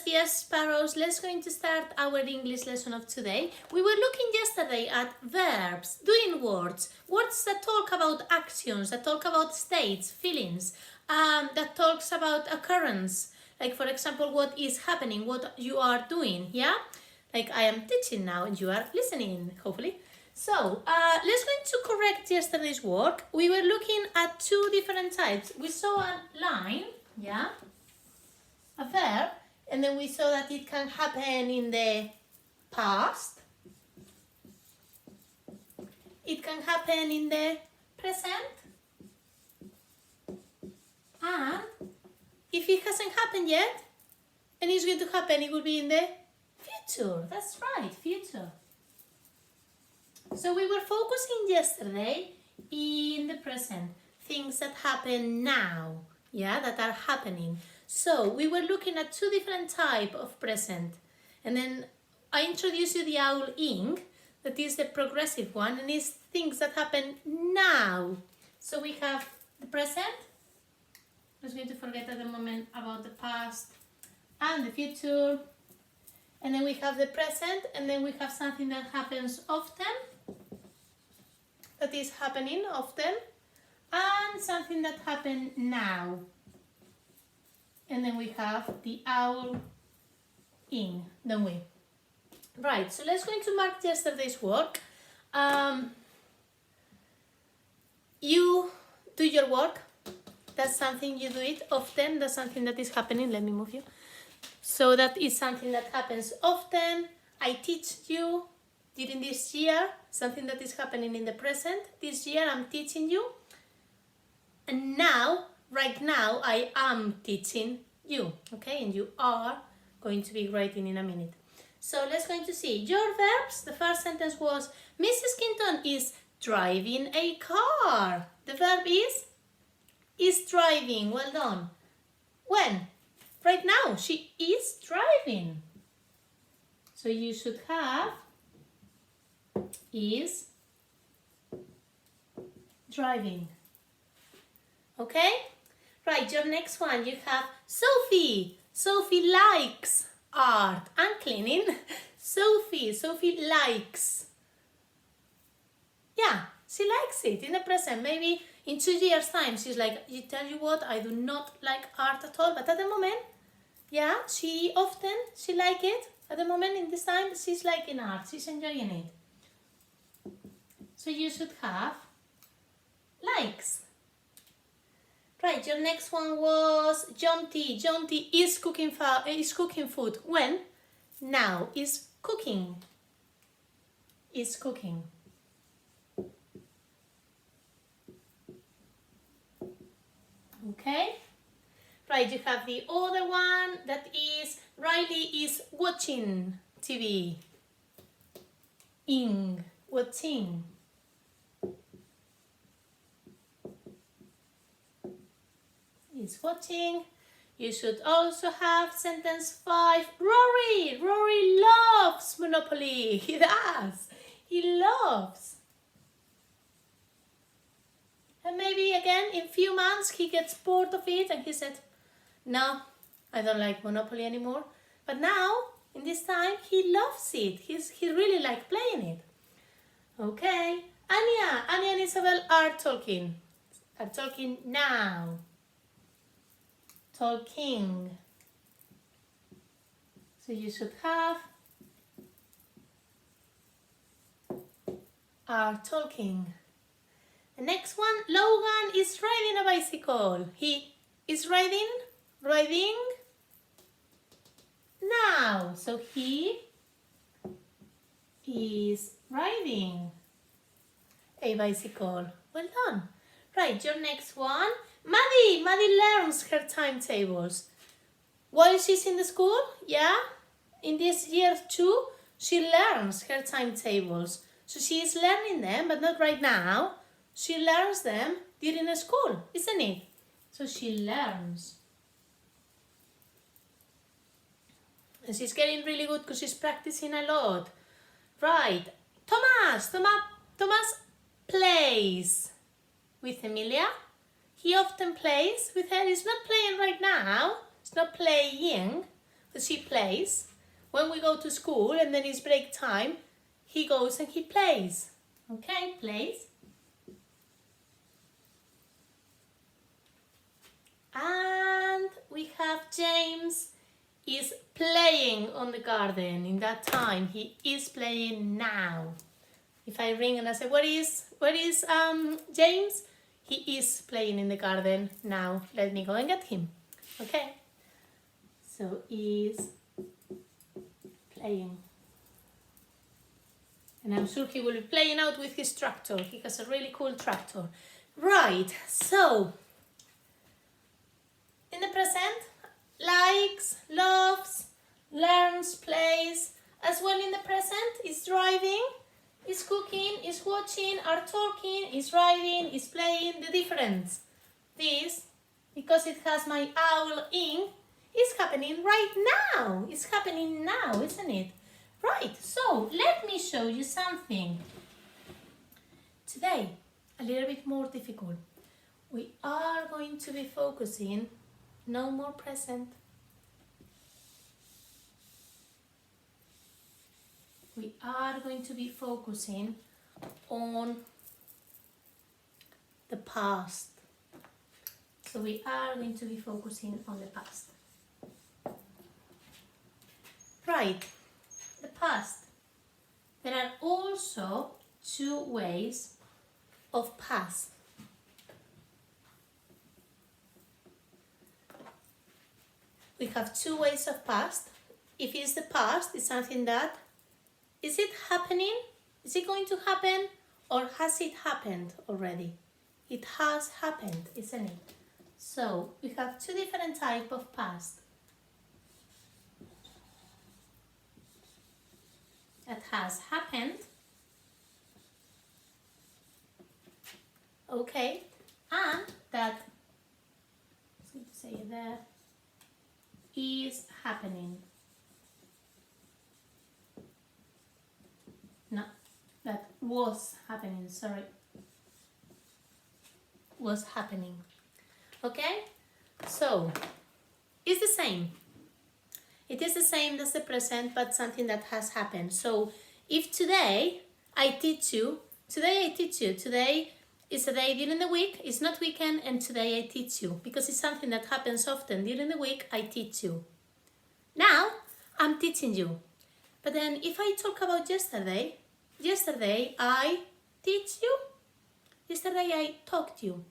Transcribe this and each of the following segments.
yes, Sparrows, let's going to start our English lesson of today. We were looking yesterday at verbs, doing words that talk about actions, that talk about states, feelings, that talks about occurrence. Like, for example, what is happening, what you are doing, yeah? Like, I am teaching now and you are listening, hopefully. So, let's going to correct yesterday's work. We were looking at two different types. We saw a line, yeah? A verb, and then we saw that it can happen in the past, it can happen in the present, and if it hasn't happened yet and it's going to happen, it will be in the future. That's right, future. So we were focusing yesterday in the present, things that happen now, yeah, that are happening. So we were looking at two different types of present, and then I introduced you the owl ing, that is the progressive one, and it's things that happen now. So we have the present. I'm just going to forget at the moment about the past and the future, and then we have the present, and then we have something that happens often, that is happening often, and something that happened now. And then we have the owl ing, don't we? Right, so let's go into mark yesterday's work. You do your work. That's something you do it often. That's something that is happening. Let me move you. So that is something that happens often. I teach you during this year, something that is happening in the present. This year I'm teaching you. And now, right now, I am teaching you, okay? And you are going to be writing in a minute. So let's going to see your verbs. The first sentence was, Mrs. Kinton is driving a car. The verb is driving. Well done. When? Right now, she is driving. So you should have is driving. Okay? Right, your next one, you have Sophie. Sophie likes art and cleaning. Sophie likes. Yeah, she likes it in the present. Maybe in 2 years' time, she's like, you tell you what, I do not like art at all. But at the moment, yeah, she like it. At the moment, in this time, she's liking art. She's enjoying it. So you should have likes. Right, your next one was John T. John T is cooking food. When? Now is cooking. Is cooking. Okay? Right, you have the other one that is Riley is watching TV. Watching. Is watching. You should also have sentence 5. Rory loves Monopoly. He does. He loves. And maybe again in few months he gets bored of it and he said, no, I don't like Monopoly anymore. But now, in this time, he loves it. He really likes playing it. Okay. Anya and Isabel are talking. Are talking now. Talking. So you should have are talking. The next one, Logan is riding a bicycle. He is riding now. So he is riding a bicycle. Well done. Right, your next one. Maddie learns her timetables. While she's in the school, yeah, in this year too, she learns her timetables. So she is learning them, but not right now. She learns them during the school, isn't it? So she learns. And she's getting really good because she's practicing a lot. Right, Thomas plays with Emilia. He often plays with her. He's not playing right now. He's not playing. she plays. When we go to school and then it's break time, he goes and he plays. Okay, plays. And we have James is playing on the garden. In that time, he is playing now. If I ring and I say, where is James? He is playing in the garden now. Let me go and get him. Okay. So is playing. And I'm sure he will be playing out with his tractor. He has a really cool tractor. Right, so in the present, likes, loves, learns, plays. As well in the present, is driving, is cooking, is watching, are talking, is riding, is playing. The difference. This, because it has my owl in, is happening right now. It's happening now, isn't it? Right, so let me show you something. Today, a little bit more difficult. We are going to be focusing no more present. We are going to be focusing on the past. So we are going to be focusing on the past. Right, the past. There are also two ways of past. We have two ways of past. If it's the past, it's something that, is it happening? Is it going to happen? Or has it happened already? It has happened, isn't it? So we have two different types of past. That has happened. Okay. And that, I was going to say there, is happening. No, that was happening, sorry. Was happening. Okay? So, it's the same. It is the same as the present, but something that has happened. So, if today I teach you, today is a day during the week, it's not weekend, and today I teach you. Because it's something that happens often. During the week, I teach you. Now, I'm teaching you. But then, if I talk about yesterday I teach you. Yesterday, I talked to you.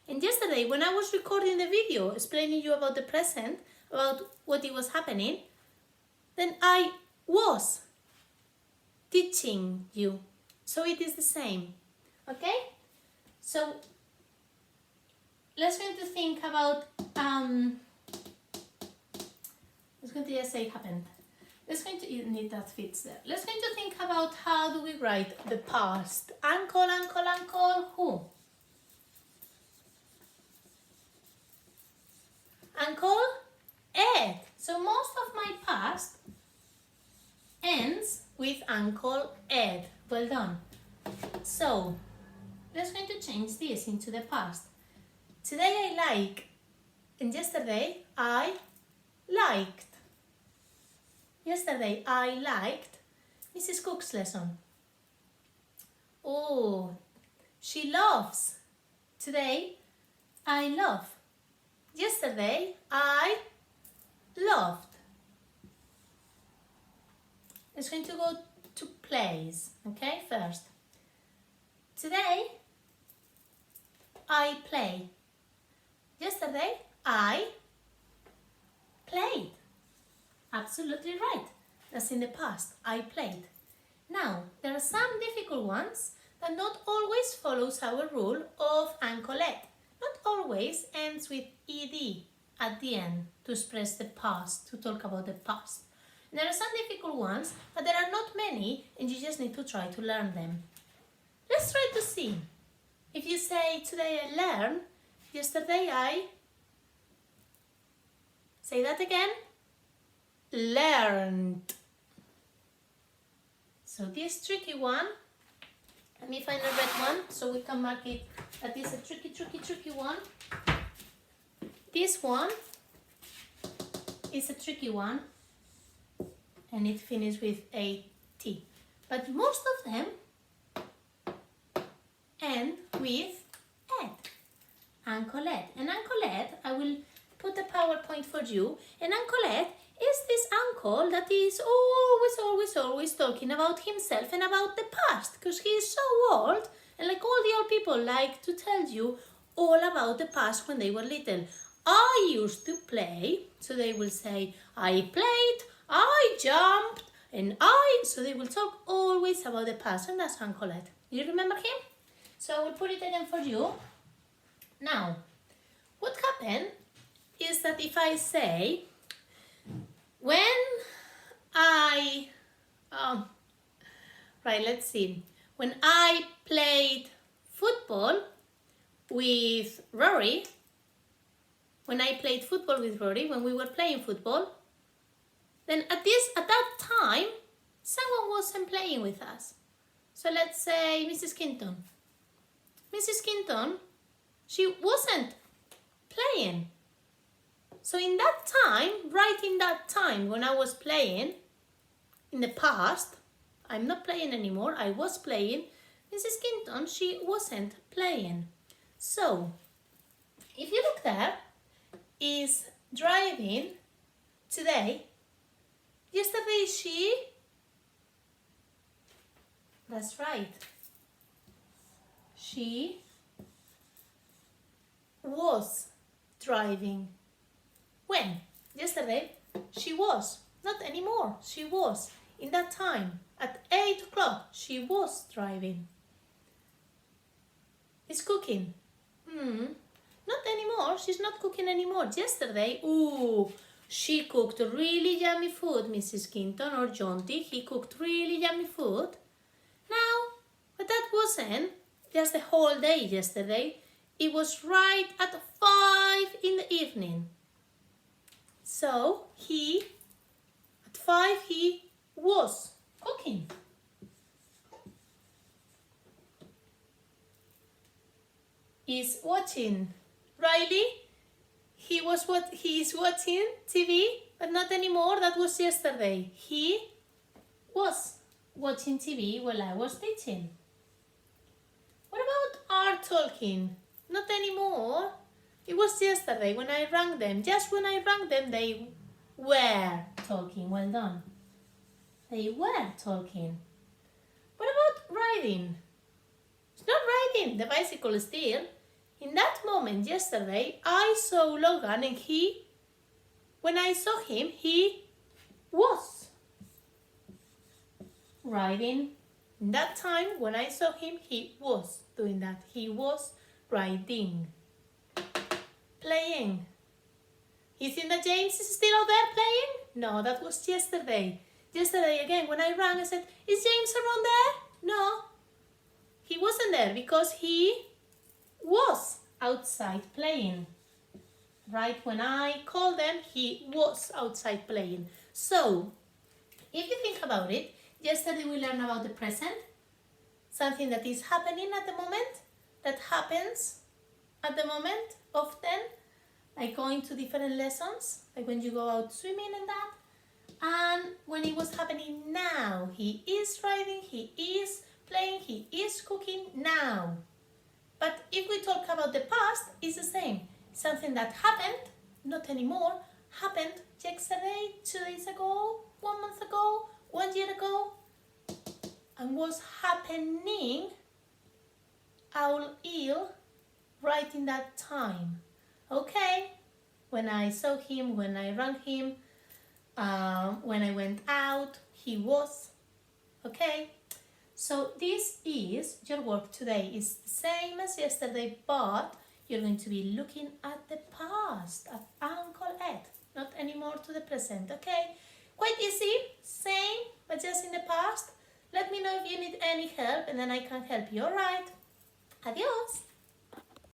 And yesterday, when I was recording the video, explaining you about the present, about what it was happening, then I was teaching you. So it is the same. Okay? So let's going to think about, let's going to just say happened. Let's going to need that fits there. Let's going to think about how do we write the past. Uncle, who? Uncle Ed. So most of my past ends with Uncle Ed. Well done. So let's going to change this into the past. Today I like, and yesterday I liked. Yesterday I liked Mrs. Cook's lesson. Oh, she loves. Today I love. Yesterday I loved. It's going to go to plays, okay, first. Today I play. Yesterday I played. Absolutely right. That's in the past. I played. Now, there are some difficult ones that not always follows our rule of Uncle Ed. Not always ends with ed at the end to express the past, to talk about the past. And there are some difficult ones, but there are not many, and you just need to try to learn them. Let's try to see. If you say, today I learned, yesterday I... Say that again. Learned. So this tricky one, let me find a red one so we can mark it that is a tricky one. This one is a tricky one, and it finishes with a T. But most of them end with Ed. Uncle Ed. And Uncle Ed, I will put a PowerPoint for you. And Uncle Ed is this uncle that is always talking about himself and about the past, because he is so old, and like all the old people like to tell you all about the past when they were little. I used to play, so they will say, I played, I jumped, and so they will talk always about the past, and that's Uncle Ed. You remember him? So I will put it again for you. Now, what happened is that if I say, when when I played football with Rory, when we were playing football, then at that time, someone wasn't playing with us. So let's say Mrs. Kinton. Mrs. Kinton, she wasn't playing. So in that time, right in that time when I was playing, in the past, I'm not playing anymore, I was playing, Mrs. Kinton, she wasn't playing. So, if you look there, is driving today. Yesterday that's right, she was driving. When? Yesterday, she was. Not anymore, she was. In that time, at 8 o'clock, she was driving. Is cooking. Not anymore, she's not cooking anymore. Yesterday, she cooked really yummy food, Mrs. Kinton or Jonty. He cooked really yummy food. Now, but that wasn't just the whole day yesterday. It was right at 5 in the evening. So, at 5, he was cooking. Is watching. Riley, he is watching TV, but not anymore. That was yesterday. He was watching TV while I was teaching. What about are talking? Not anymore. It was yesterday when I rang them. Just when I rang them, they were talking. Well done. They were talking. What about riding? It's not riding the bicycle still. In that moment yesterday, I saw Logan and when I saw him, he was riding. In that time, when I saw him, he was doing that. He was riding. Playing. You think that James is still out there playing? No, that was yesterday. Yesterday again, when I rang, I said, is James around there? No. He wasn't there because he was outside playing. Right when I called them, he was outside playing. So, if you think about it, yesterday we learned about the present, something that is happening at the moment, that happens at the moment often, like going to different lessons, like when you go out swimming and that. And when it was happening now, he is riding, he is playing, he is cooking now. But if we talk about the past, it's the same. Something that happened, not anymore, happened yesterday, 2 days ago, 1 month ago, 1 year ago, and was happening right in that time. Okay? When I saw him, when I rang him, when I went out, he was. Okay? So this is your work today. It's the same as yesterday, but you're going to be looking at the past, at Uncle Ed, not anymore to the present, okay? Quite easy, same, but just in the past. Let me know if you need any help and then I can help you, alright? Adios!